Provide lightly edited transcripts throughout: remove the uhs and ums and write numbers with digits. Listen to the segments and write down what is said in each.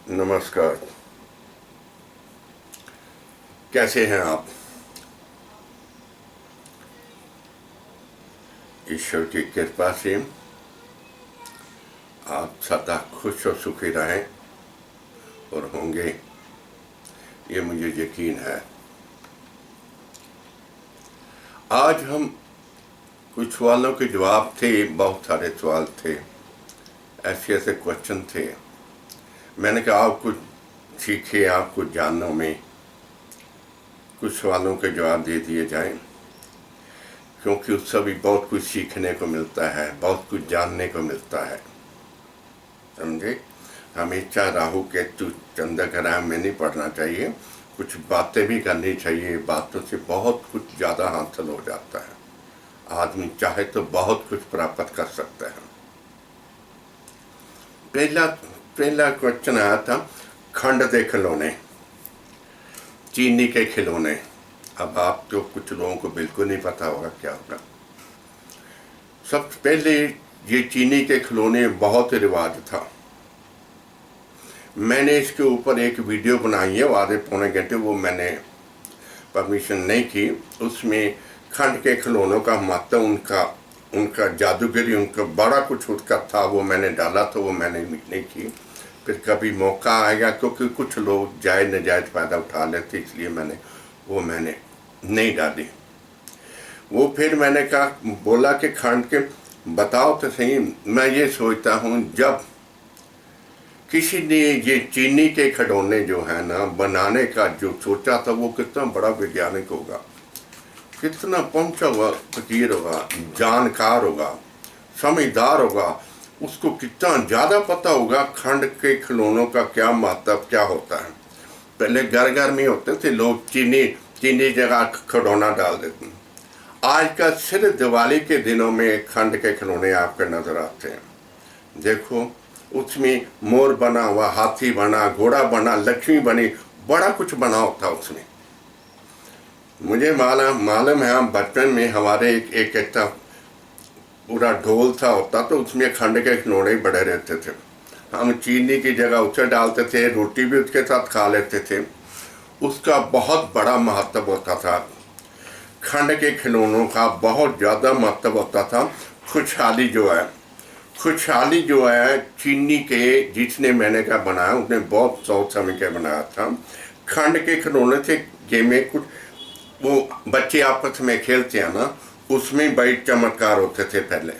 नमस्कार। कैसे हैं आप? ईश्वर की कृपा से आप सदा खुश और सुखी रहें और होंगे, ये मुझे यकीन है। आज हम कुछ सवालों के जवाब थे, बहुत सारे सवाल थे, ऐसे क्वेश्चन थे। मैंने कहा आप कुछ सीखे, आप कुछ जानने में कुछ सवालों के जवाब दे दिए जाएं, क्योंकि उससे भी बहुत कुछ सीखने को मिलता है, बहुत कुछ जानने को मिलता है। समझे? हमेशा राहु केतु चंद्रग्रहण में नहीं पढ़ना चाहिए, कुछ बातें भी करनी चाहिए। बातों से बहुत कुछ ज़्यादा हासिल हो जाता है। आदमी चाहे तो बहुत कुछ प्राप्त कर सकता है। पहला क्वेश्चन आया था खंड के खिलौने, चीनी के खिलौने। अब आप तो कुछ लोगों को बिल्कुल नहीं पता होगा क्या होगा। सबसे पहले ये चीनी के खिलौने बहुत रिवाज था। मैंने इसके ऊपर एक वीडियो बनाई है, आधे पौने घंटे, वो मैंने परमिशन नहीं की। उसमें खंड के खिलौनों का महत्व, उनका जादूगरी, उनका बड़ा कुछ उसका था, वो मैंने डाला, तो वो मैंने नहीं की। फिर कभी मौका आएगा, क्योंकि कुछ लोग जायज़ नजायज़ फ़ायदा उठा लेते, इसलिए मैंने नहीं डाली। वो फिर मैंने कहा, बोला कि खंड के बताओ तो सही। मैं ये सोचता हूँ, जब किसी ने ये चीनी के खिलौने जो है ना बनाने का जो सोचा था, वो कितना बड़ा वैज्ञानिक होगा, कितना पहुंचा हुआ फकीर होगा, जानकार होगा, समझदार होगा। उसको कितना ज़्यादा पता होगा खंड के खिलौनों का क्या महत्व, क्या होता है। पहले घर घर में होते थे, लोग चीनी जगह खिलौना डाल देते। आजकल सिर्फ दिवाली के दिनों में खंड के खिलौने आपको नजर आते हैं। देखो, उसमें मोर बना हुआ, हाथी बना, घोड़ा बना, लक्ष्मी बनी, बड़ा कुछ बना होता उसमें। मुझे मालूम है, हम बचपन में हमारे एक ऐसा पूरा ढोल सा होता, तो उसमें खंड के खिलौने बड़े रहते थे। हम चीनी की जगह उसे डालते थे, रोटी भी उसके साथ खा लेते थे। उसका बहुत बड़ा महत्व होता था। खंड के खिलौनों का बहुत ज़्यादा महत्व होता था। खुशहाली जो है चीनी के, जिसने मैंने क्या बनाया, उसने बहुत सोच समझ के बनाया था। खंड के खिलौने से गेमें कुछ वो बच्चे आपस में खेलते हैं ना, उसमें बड़े चमत्कार होते थे। पहले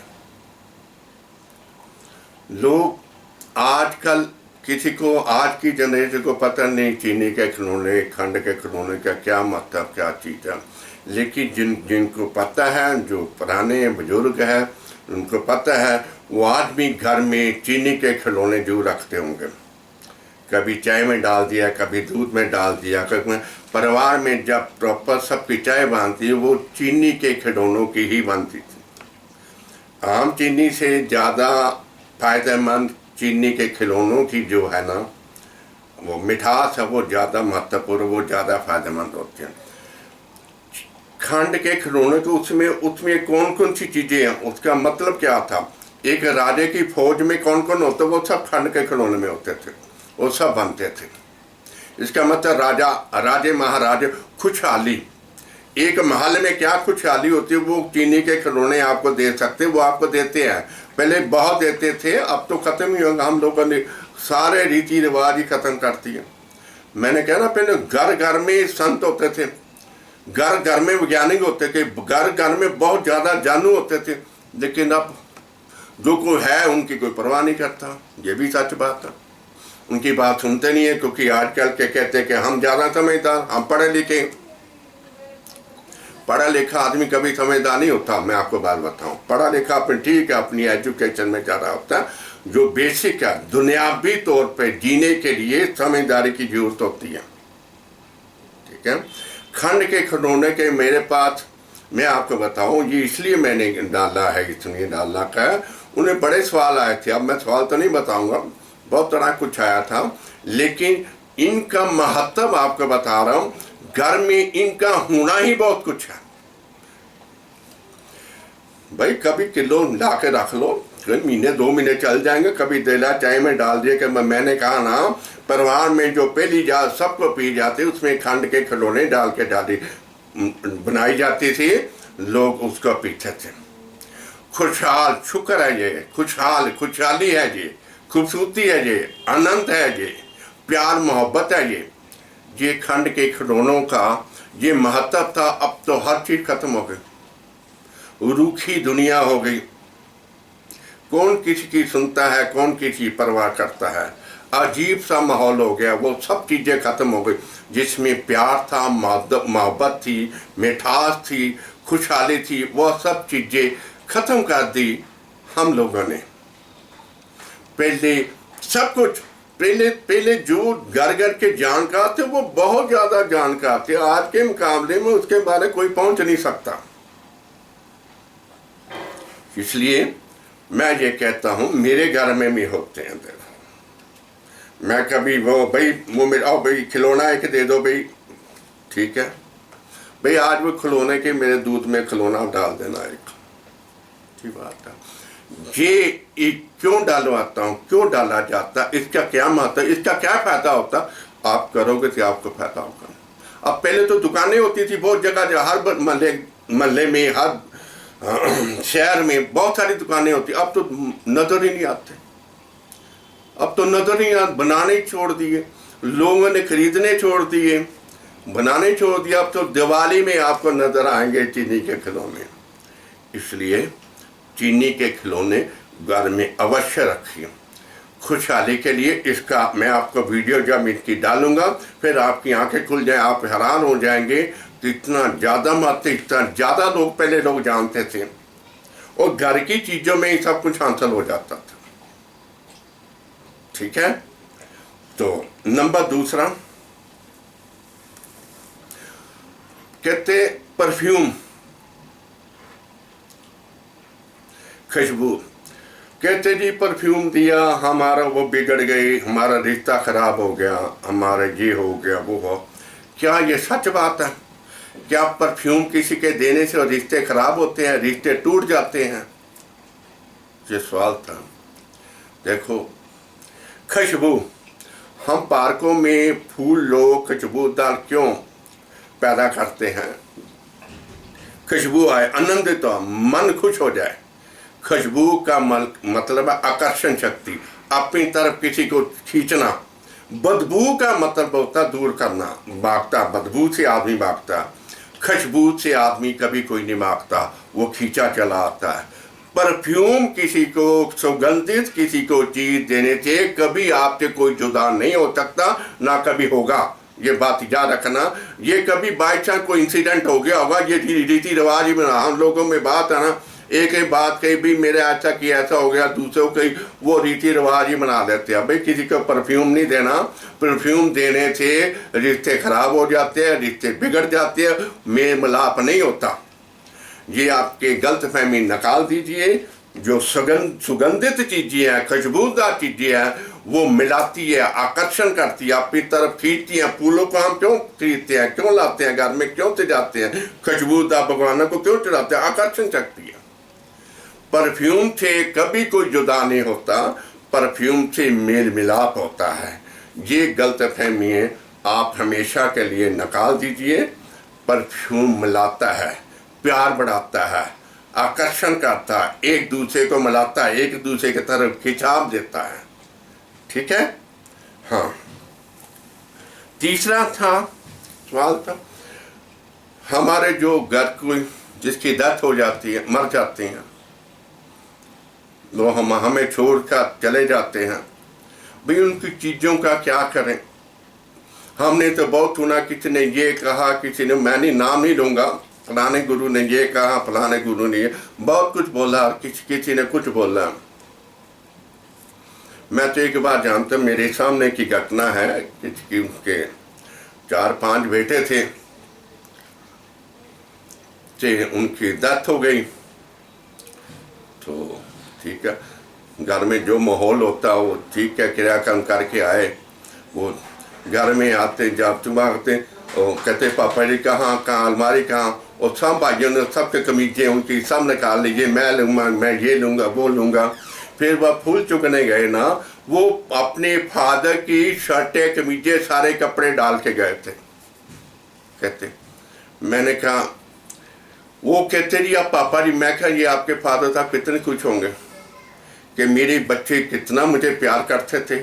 लोग, आजकल किसी को, आज की जनरेशन को पता नहीं चीनी के खिलौने, खंड के खिलौने का क्या मतलब, क्या चीज़ है। लेकिन जिनको पता है, जो पुराने बुजुर्ग हैं, उनको पता है, वो आज भी घर में चीनी के खिलौने जो रखते होंगे। कभी चाय में डाल दिया, कभी दूध में डाल दिया। कभी परिवार में जब प्रॉपर सबकी चाय बनती है, वो चीनी के खिलौनों की ही बनती थी। आम चीनी से ज़्यादा फायदेमंद चीनी के खिलौनों की जो है ना, वो मिठास है, वो ज़्यादा महत्वपूर्ण, वो ज़्यादा फायदेमंद होती हैं। खंड के खिलौने तो उसमें कौन कौन सी चीज़ें हैं, उसका मतलब क्या था। एक राजे की फौज में कौन कौन होते, वो सब खंड के खिलौने में होते थे, वो सब बनते थे। इसका मतलब राजे महाराजे, खुशहाली। एक महल में क्या खुशहाली होती है, वो चीनी के खिलौने आपको दे सकते, वो आपको देते हैं। पहले बहुत देते थे, अब तो खत्म ही होगा। हम लोगों ने सारे रीति रिवाज ही खत्म कर दिए। मैंने कहा ना, पहले घर घर में संत होते थे, घर घर में वैज्ञानिक होते थे, घर घर में बहुत ज़्यादा जानू होते थे। लेकिन अब जो कोई है, उनकी कोई परवाह नहीं करता। ये भी सच बात है, उनकी बात सुनते नहीं है, क्योंकि आजकल के कहते हैं कि हम ज़्यादा समझदार, हम पढ़े लिखे। पढ़ा लिखा आदमी कभी समझदार नहीं होता। मैं आपको बात बताऊं, पढ़ा लिखा अपने ठीक है, अपनी एजुकेशन में ज़्यादा होता है। जो बेसिक है, दुनियावी तौर पे जीने के लिए समझदारी की जरूरत होती है। ठीक है। खंड के खिलौने के मेरे पास, मैं आपको बताऊं, ये इसलिए मैंने डाला है, इसलिए डालना का है। उन्हें बड़े सवाल आए थे। अब मैं सवाल तो नहीं बताऊंगा, बहुत तरह कुछ आया था, लेकिन इनका महत्व आपको बता रहा हूं। घर में इनका होना ही बहुत कुछ है भाई। कभी किलो ला के रख लो, महीने 2 महीने चल जाएंगे, कभी देला चाय में डाल दिए कि मैंने कहा ना, परिवार में जो पहली जात सबको पी जाती, उसमें खंड के खिलौने डाल के डाली बनाई जाती थी, लोग उसको पीते थे। खुशहाल, शुक्र है ये, खुशहाल, खुशहाली है ये, खूबसूरती है ये, आनंद है ये, प्यार मोहब्बत है ये खंड के खिलौनों का ये महत्व था। अब तो हर चीज खत्म हो गई, रूखी दुनिया हो गई, कौन किसी की सुनता है, कौन किसी की परवाह करता है, अजीब सा माहौल हो गया। वो सब चीजें खत्म हो गई जिसमें प्यार था, मोहब्बत थी, मिठास थी, खुशहाली थी, वो सब चीजें खत्म कर दी हम लोगों ने। पहले सब कुछ, पहले जो घर घर के जानकार थे वो बहुत ज्यादा जानकार थे, आज के मुकाबले में उसके बारे कोई पहुंच नहीं सकता। इसलिए मैं ये कहता हूं, मेरे घर में भी होते हैं, मैं कभी वो भाई वो मेरा भाई खिलौना एक दे दो भाई, ठीक है भाई, आज वो खिलौने के मेरे दूध में खिलौना डाल देना, एक ठीक बात है। ये क्यों डालवाता हूँ, क्यों डाला जाता, इसका क्या महत्व, इसका क्या फायदा होता, आप करोगे तो आपको फायदा होगा। अब पहले तो दुकानें होती थी बहुत जगह, हर महल्ले में, हर शहर में बहुत सारी दुकानें होती, अब तो नजर ही नहीं आते, अब तो नजर ही बनाने छोड़ दिए लोगों ने, खरीदने छोड़ दिए, बनाने छोड़ दिया। अब तो दिवाली में आपको नजर आएंगे चीनी के खिलौने। इसलिए चीनी के खिलौने घर में अवश्य रखिए, खुशहाली के लिए। इसका मैं आपको वीडियो जब इनकी डालूंगा फिर आपकी आंखें खुल जाए, आप हैरान हो जाएंगे कि इतना ज़्यादा महत्व, इतना ज़्यादा लोग पहले लोग जानते थे, और घर की चीज़ों में ही सब कुछ हासिल हो जाता था, ठीक है। तो नंबर दूसरा कहते परफ्यूम, खुशबू, कहते जी परफ्यूम दिया, हमारा वो बिगड़ गई, हमारा रिश्ता खराब हो गया, हमारा ये हो गया, वो हो। क्या ये सच बात है? क्या परफ्यूम किसी के देने से रिश्ते खराब होते हैं, रिश्ते टूट जाते हैं? ये सवाल था। देखो, खुशबू, हम पार्कों में फूल लोग खुशबूदार क्यों पैदा करते हैं? खुशबू आए, आनंदित हो, मन खुश हो जाए। खुशबू का मतलब है आकर्षण शक्ति, अपनी तरफ किसी को खींचना। बदबू का मतलब होता दूर करना, भागता, बदबू से आदमी भागता, खुशबू से आदमी कभी कोई नहीं भागता, वो खींचा चला आता है। परफ्यूम किसी को, सुगंधित किसी को चीज देने से कभी आपसे कोई जुदा नहीं हो सकता, ना कभी होगा। ये बात याद रखना। ये कभी बाई चांस कोई इंसिडेंट हो गया होगा, ये रीति रिवाज ही बना। हम लोगों में बात है ना, एक ही बात कही भी मेरे अच्छा किया, ऐसा हो गया, दूसरों की वो रीति रिवाज ही बना देते हैं। भाई किसी को परफ्यूम नहीं देना, परफ्यूम देने से रिश्ते खराब हो जाते हैं, रिश्ते बिगड़ जाते हैं, मेल मिलाप नहीं होता। ये आपके गलतफहमी निकाल दीजिए। जो सुगंधित चीजें हैं, खुशबूदार चीजें हैं, वो मिलाती है, आकर्षण करती है, अपनी तरफ खींचती है। फूलों को हम क्यों खरीदते हैं, क्यों लाते हैं, घर में क्यों सजाते हैं, खुशबूदार भगवानों को क्यों चढ़ाते हैं? आकर्षण शक्ति है। परफ्यूम से कभी कोई जुदा नहीं होता, परफ्यूम से मेल मिलाप होता है। ये गलतफहमी है, आप हमेशा के लिए निकाल दीजिए। परफ्यूम मिलाता है, प्यार बढ़ाता है, आकर्षण करता है, एक दूसरे को मिलाता है, एक दूसरे की तरफ खिंचाव देता है, ठीक है। हाँ, तीसरा सवाल था, हमारे जो घर कोई जिसकी डेथ हो जाती है, मर जाते हैं, वो हमें छोड़कर चले जाते हैं, भाई उनकी चीज़ों का क्या करें? हमने तो बहुत सुना, किसी ने ये कहा, किसी ने, मैंने नाम नहीं लूँगा, फलाने गुरु ने ये कहा, फलाने गुरु ने ये, बहुत कुछ बोला, किसी ने कुछ बोला। मैं तो एक बार जानता, मेरे सामने की घटना है कि उनके 4-5 बेटे थे, उनकी डेथ हो गई। तो ठीक है, घर में जो माहौल होता है वो ठीक है, क्रियाक्रम करके आए। वो घर में आते, जब सुबह आते, कहते पापा जी कहाँ अलमारी कहाँ? और सब भाइयों ने सबके कमीजें उनकी सब निकाल लीजिए, मैं लूँगा, मैं ये लूँगा, वो लूँगा। फिर वह फूल चुगने गए ना, वो अपने फादर की शर्टें कमीजें सारे कपड़े डाल के गए थे। कहते, मैंने कहा, वो कहते जी आप पापा जी, मैं कहा ये आपके फादर साहब कितने खुश होंगे कि मेरे बच्चे कितना मुझे प्यार करते थे,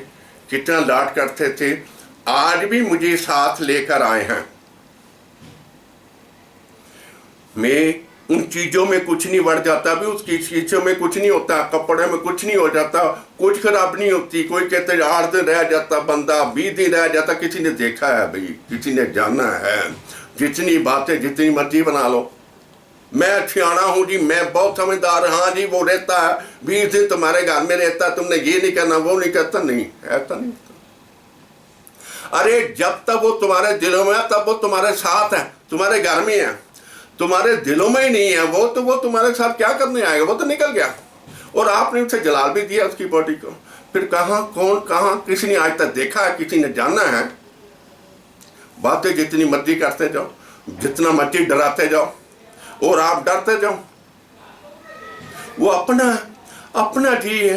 कितना लाड करते थे, आज भी मुझे साथ लेकर आए हैं। मैं उन चीज़ों में कुछ नहीं बढ़ जाता भी, उसकी चीज़ों में कुछ नहीं होता, कपड़े में कुछ नहीं हो जाता, कुछ खराब नहीं होती। कोई कहते 8 दिन रह जाता बंदा, 20 दिन रह जाता, किसी ने देखा है भाई, किसी ने जाना है। जितनी बातें जितनी मर्जी बना लो, मैं सियाना हूँ जी, मैं बहुत समझदार, हाँ जी वो रहता है 20 दिन तुम्हारे घर में रहता, तुमने ये नहीं करना वो नहीं करता, नहीं ऐसा नहीं। अरे जब तक वो तुम्हारे दिलों में है तब वो तुम्हारे साथ है, तुम्हारे घर में है। तुम्हारे दिलों में ही नहीं है वो, तो वो तुम्हारे साथ क्या करने आएगा, वो तो निकल गया। और आपने उसे जलाल भी दिया उसकी बॉडी को। फिर कहाँ कौन कहाँ किसी ने आज तक देखा है, किसी ने जाना है। बातें जितनी मर्जी करते जाओ, जितना मर्जी डराते जाओ और आप डरते जाओ। वो अपना अपना जी है,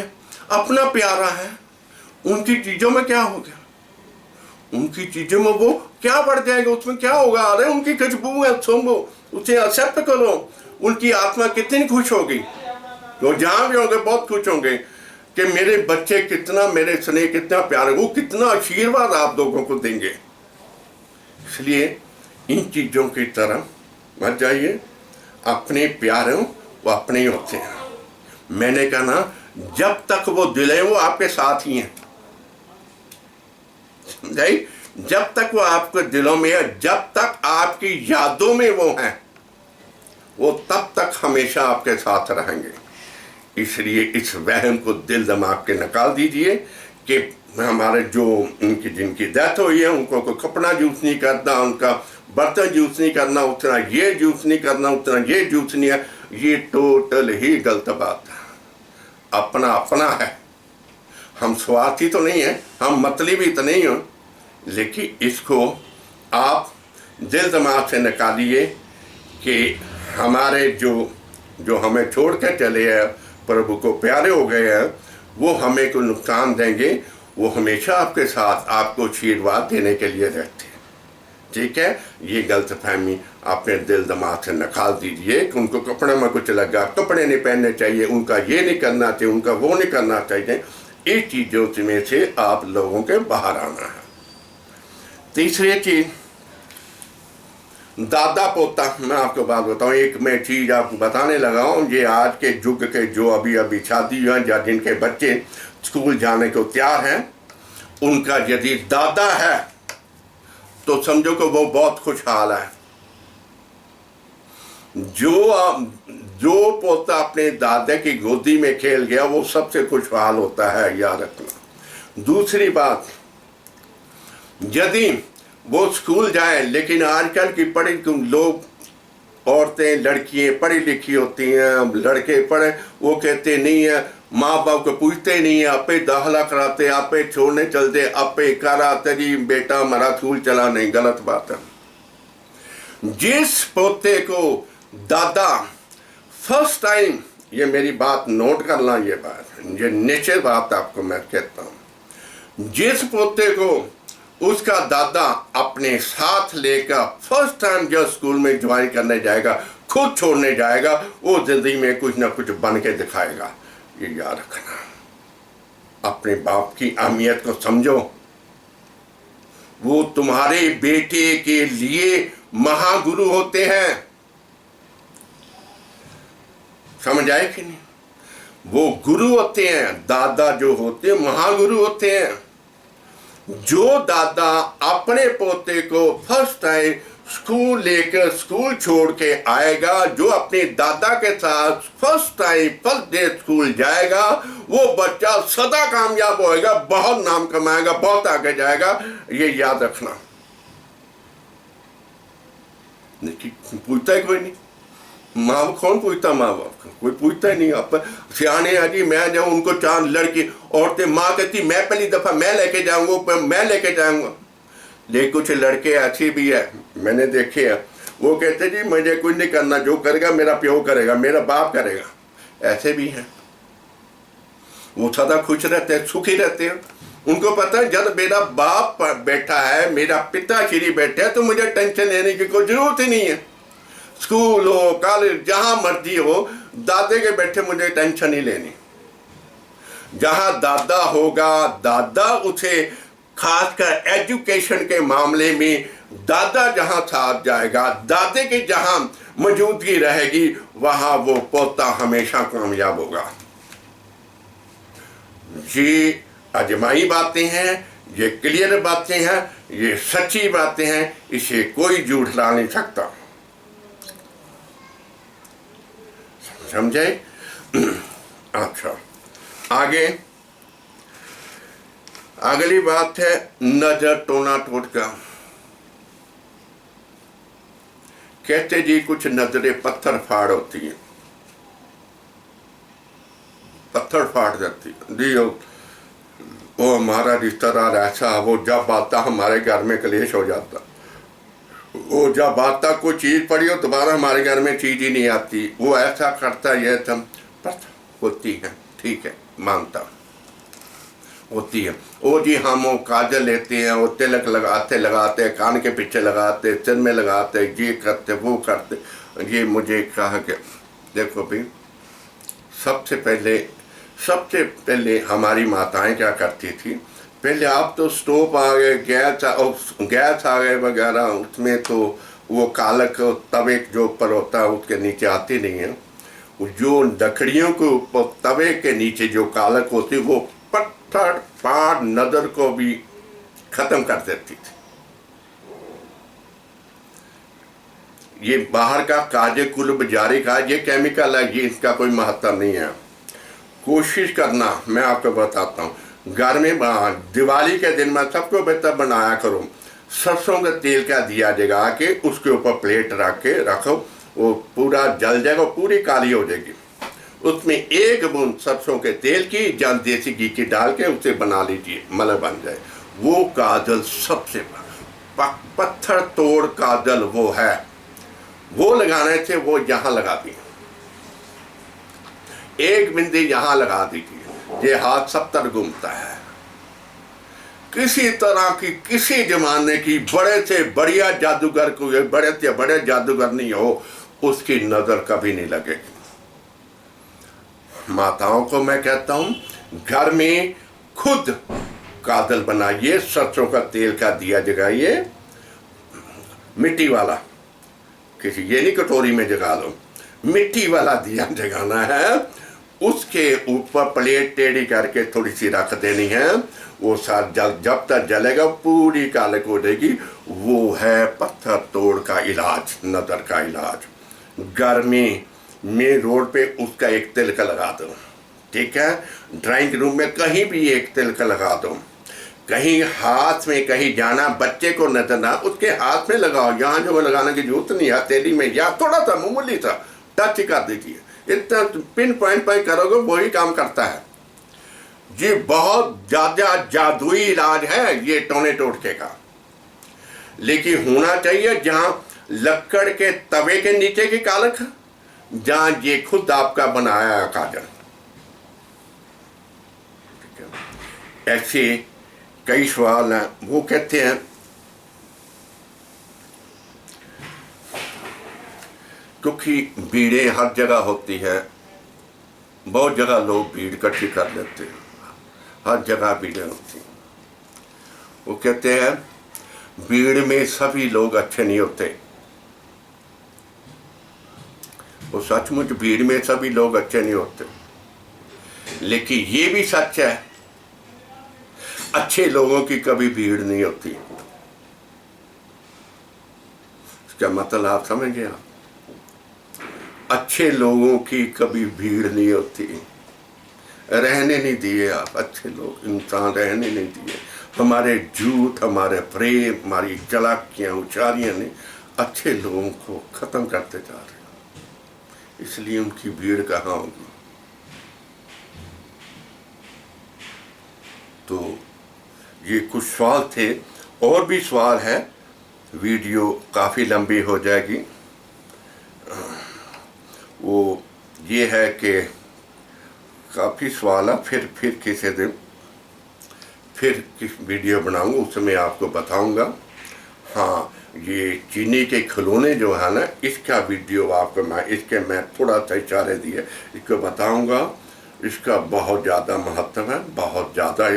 अपना प्यारा है, उनकी चीजों में क्या हो गया, उनकी चीजों में वो क्या बढ़ जाएगा, उसमें क्या होगा। अरे उनकी खुशबू है, सुनो उसे एक्सेप्ट करो। उनकी आत्मा कितनी खुश होगी, तो जहां भी होंगे बहुत खुश होंगे कि मेरे बच्चे कितना मेरे स्नेह, कितना प्यार, वो कितना आशीर्वाद आप लोगों को देंगे। इसलिए इन चीजों की तरफ मत जाइए। अपने प्यारों वो अपने ही होते हैं। मैंने कहा ना, जब तक वो दिल है वो आपके साथ ही हैं, समझाई। जब तक वो आपके दिलों में है, जब तक आपकी यादों में वो हैं, वो तब तक हमेशा आपके साथ रहेंगे। इसलिए इस वहम को दिल दिमाग के निकाल दीजिए कि हमारे जो उनकी जिनकी डेथ हुई है उनको कोई कपड़ा यूज नहीं करना, उनका बर्तन यूज नहीं करना, उतना ये यूज नहीं करना, उतना ये यूज नहीं है। ये टोटल ही गलत बात है। अपना अपना है, हम स्वार्थी तो नहीं है, हम मतलबी तो नहीं हो, लेकिन इसको आप दिल दिमाग से निकालिए कि हमारे जो हमें छोड़ कर चले हैं, प्रभु को प्यारे हो गए हैं, वो हमें कोई नुकसान देंगे, वो हमेशा आपके साथ आपको आशीर्वाद देने के लिए रहते हैं। ठीक है, ये गलतफहमी अपने दिल दिमाग से निकाल दीजिए कि उनको कपड़े में कुछ लगा, कपड़े नहीं पहनने चाहिए, उनका ये नहीं करना चाहिए, उनका वो नहीं करना चाहिए। इस चीज़ों में से आप लोगों के बाहर आना है। तीसरी चीज, दादा पोता। मैं आपको बात बताऊं, एक मैं चीज आपको बताने लगा हूं। ये आज के युग के जो अभी अभी शादी हुआ या जिनके बच्चे स्कूल जाने को तैयार हैं, उनका यदि दादा है तो समझो कि वो बहुत खुशहाल है। जो पोता अपने दादा की गोदी में खेल गया वो सबसे खुशहाल होता है, याद रखना। दूसरी बात, यदि वो स्कूल जाए, लेकिन आजकल की पढ़ी लोग, औरतें लड़कियां पढ़ी लिखी होती हैं, लड़के पढ़े, वो कहते नहीं है, माँ बाप को पूछते नहीं है, आपे दाखिला कराते, आपे छोड़ने चलते, आपे करा तेरी बेटा हमारा स्कूल चला नहीं। गलत बात है। जिस पोते को दादा फर्स्ट टाइम, ये मेरी बात नोट करना, ये बात, ये निश्चित बात आपको मैं कहता हूँ, जिस पोते को उसका दादा अपने साथ लेकर फर्स्ट टाइम जब स्कूल में ज्वाइन करने जाएगा, खुद छोड़ने जाएगा, वो जिंदगी में कुछ ना कुछ बन के दिखाएगा। ये याद रखना। अपने बाप की अहमियत को समझो। वो तुम्हारे बेटे के लिए महागुरु होते हैं, समझ आए कि नहीं? वो गुरु होते हैं, दादा जो होते हैं महागुरु होते हैं। जो दादा अपने पोते को फर्स्ट टाइम स्कूल लेकर स्कूल छोड़ के आएगा, जो अपने दादा के साथ first time first day school जाएगा, वो बच्चा सदा कामयाब होएगा, बहुत नाम कमाएगा, बहुत आगे जाएगा। ये याद रखना। पूछता है कोई नहीं, माँ बाप कौन पूछता, माँ बाप को कोई पूछता ही नहीं। आप सियाने हैं जी, मैं जाऊँ उनको 4 लड़की औरतें, माँ कहती मैं पहली दफ़ा मैं लेके जाऊँगा, मैं लेके जाऊँगा। लेकिन कुछ लड़के ऐसे भी है, मैंने देखे हैं, वो कहते जी मुझे कुछ नहीं करना, जो करेगा मेरा प्यो करेगा, मेरा बाप करेगा। ऐसे भी हैं। वो सदा खुश रहते हैं, सुखी रहते हैं। उनको पता है जब मेरा बाप बैठा है, मेरा पिताश्री बैठे हैं, तो मुझे टेंशन लेने की कोई जरूरत ही नहीं है। स्कूल हो, कॉलेज, जहां मर्जी हो, दादे के बैठे मुझे टेंशन नहीं लेनी। जहां दादा होगा, दादा उसे खासकर एजुकेशन के मामले में दादा जहां साथ जाएगा, दादे की जहां मौजूदगी रहेगी, वहां वो पोता हमेशा कामयाब होगा। ये अजमाई बातें हैं, ये क्लियर बातें हैं, ये सच्ची बातें हैं, इसे कोई झूठला नहीं सकता। समझे? अच्छा, आगे अगली बात है नजर टोना टोटका। कहते जी कुछ नजरें पत्थर फाड़ होती हैं, पत्थर फाड़ जाती जी। वो हमारा रिश्तेदार ऐसा, वो जब आता हमारे घर में कलेश हो जाता, वो जब आता कोई चीज़ पड़ी हो दोबारा हमारे घर में चीज़ ही नहीं आती, वो ऐसा करता, ये तम पर होती है, ठीक है, मानता होती है। वो जी हम वो काजल लेते हैं, वो तिलक लगाते कान के पीछे लगाते, सिर में लगाते, ये करते वो करते। ये मुझे कहा कि देखो भाई, सबसे पहले हमारी माताएं क्या करती थी, पहले आप तो स्टोव आ गए, गैस आ गए वगैरह, उसमें तो वो कालक तवे जो ऊपर होता है उसके नीचे आती नहीं है। जो लकड़ियों के ऊपर तवे के नीचे जो कालक होती, वो पत्थर फाड़ नजर को भी खत्म कर देती थी। ये बाहर का काजे कुल बाजारी का ये केमिकल है, ये इसका कोई महत्व नहीं है। कोशिश करना, मैं आपको बताता हूँ, घर में दिवाली के दिन में सबको बेहतर बनाया करो, सरसों के तेल का दिया जगा के उसके ऊपर प्लेट रख के रखो, वो पूरा जल जाएगा, पूरी काली हो जाएगी। उसमें एक बूंद सरसों के तेल की या देसी घी की डाल के उसे बना लीजिए, मतलब बन जाए। वो काजल सबसे पत्थर तोड़ काजल वो है, वो लगाने से वो यहाँ लगा दी, एक बिंदी यहाँ लगा दीजिए, ये हाथ 70 घूमता है। किसी तरह की किसी जमाने की बड़े से बढ़िया जादूगर को, बड़े से बड़े जादूगर नहीं हो, उसकी नजर कभी नहीं लगेगी। माताओं को मैं कहता हूं, घर में खुद काजल बनाइए, सरसों का तेल का दिया जगाइए, मिट्टी वाला, किसी ये नहीं कटोरी में जगा लो, मिट्टी वाला दिया जगाना है। उसके ऊपर प्लेट टेढ़ी करके थोड़ी सी रख देनी है, वो साथ जब तक जलेगा पूरी काले हो जाएगी। वो है पत्थर तोड़ का इलाज, नजर का इलाज। गर्मी में रोड पे उसका एक तिलका लगा दो, ठीक है, ड्राइंग रूम में कहीं भी एक तिलका लगा दो, कहीं हाथ में कहीं जाना, बच्चे को नजर ना, उसके हाथ में लगाओ, यहाँ जो लगाने की जरूरत नहीं है, हथेली में या थोड़ा सा मामूली सा टच कर दीजिए, इतना पिन पॉइंट पर करोगे वही काम करता है। ये बहुत ज्यादा जादुई इलाज है ये टोने टोटके का, लेकिन होना चाहिए जहां लकड़ के तवे के नीचे की कालक, जहां ये खुद आपका बनाया काजल। ऐसे कई सवाल हैं। वो कहते हैं क्योंकि भीड़ें हर जगह होती है, बहुत जगह लोग भीड़ इकट्ठी कर लेते हैं, हर जगह भीड़ें होती हैं। वो कहते हैं भीड़ में सभी लोग अच्छे नहीं होते। वो सचमुच भीड़ में सभी लोग अच्छे नहीं होते, लेकिन ये भी सच है अच्छे लोगों की कभी भीड़ नहीं होती। इसका मतलब आप समझ गए? अच्छे लोगों की कभी भीड़ नहीं होती, रहने नहीं दिए आप, अच्छे लोग इंसान रहने नहीं दिए। हमारे झूठ, हमारे प्रेम, हमारी चालाकियां, उचारियां ने अच्छे लोगों को खत्म करते जा रहे हैं, इसलिए उनकी भीड़ कहाँ होगी। तो ये कुछ सवाल थे, और भी सवाल है, वीडियो काफ़ी लंबी हो जाएगी। वो ये है कि काफ़ी सवाल है, फिर किसी दिन फिर किस वीडियो बनाऊंगा, उसमें आपको बताऊंगा। हाँ, ये चीनी के खिलौने जो है ना, इसका वीडियो आपको मैं थोड़ा सा इशारे दिए, इसको बताऊंगा। इसका बहुत ज़्यादा महत्व है, बहुत ज़्यादा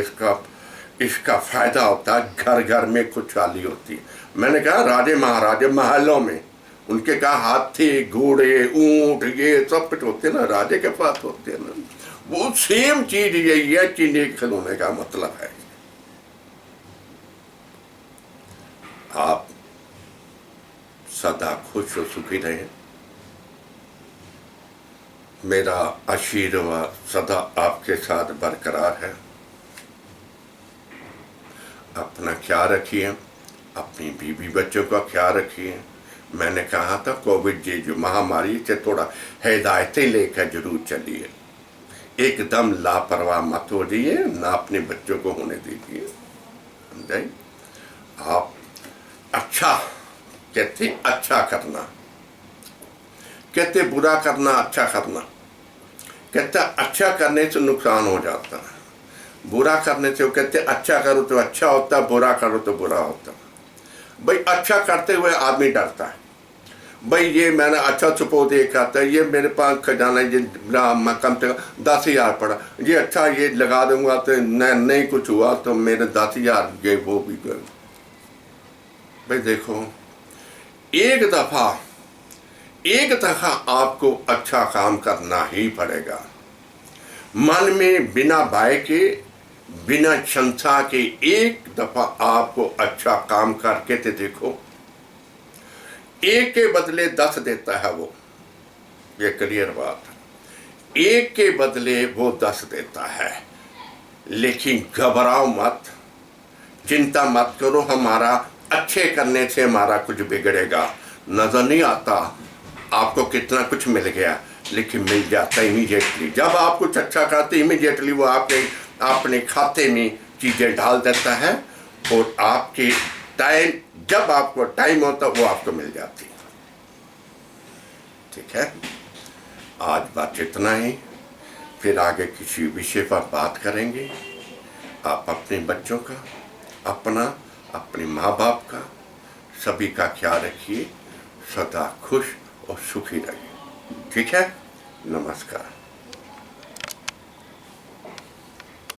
इसका फ़ायदा होता है। घर घर में खुशहाली होती है। मैंने कहा राजे महाराजे महलों में उनके कहा हाथी घोड़े ऊंट ये सब कुछ होते हैं ना, राजे के पास होते हैं ना। वो सेम चीज़ यही है, चीनी के खिलौने का मतलब है। आप सदा खुश और सुखी रहें। मेरा आशीर्वाद सदा आपके साथ बरकरार है। अपना ख्याल रखिए, अपनी बीवी बच्चों का ख्याल रखिए। मैंने कहा था कोविड जो महामारी से थोड़ा हिदायतें लेकर जरूर चलिए, एकदम लापरवाह मत हो जाइए, ना अपने बच्चों को होने दीजिए। समझे? आप अच्छा कहते अच्छा करना, कहते बुरा करना, अच्छा करना। कहते अच्छा करने से नुकसान हो जाता है, बुरा करने से वो कहते अच्छा करो तो अच्छा होता, बुरा करो तो बुरा होता। भाई अच्छा करते हुए आदमी डरता है, भाई ये मैंने अच्छा सपोज ये करता है, ये मेरे पास खजाना ये कम से कम 10,000 पड़ा, ये अच्छा ये लगा दूंगा तो नहीं कुछ हुआ तो मेरे 10,000 ये वो भी गए। भाई देखो, एक दफ़ा आपको अच्छा काम करना ही पड़ेगा। मन में बिना भय के, बिना शंका के एक दफ़ा आपको अच्छा काम करके तो देखो। एक के बदले 10 देता है वो, ये क्लियर बात है। एक के बदले वो 10 देता है। लेकिन घबराओ मत, चिंता मत करो हमारा अच्छे करने से हमारा कुछ बिगड़ेगा। नजर नहीं आता आपको कितना कुछ मिल गया, लेकिन मिल जाता इमीडिएटली। जब आप कुछ अच्छा करते इमीडिएटली वो आपके अपने खाते में चीज़ें डाल देता है, और आपके टाइम जब आपको टाइम होता वो आपको मिल जाती है। ठीक है, आज बात इतना ही, फिर आगे किसी विषय पर बात करेंगे। आप अपने बच्चों का, अपना, अपने माँ बाप का, सभी का ख्याल रखिए। सदा खुश और सुखी रहिए। ठीक है, नमस्कार।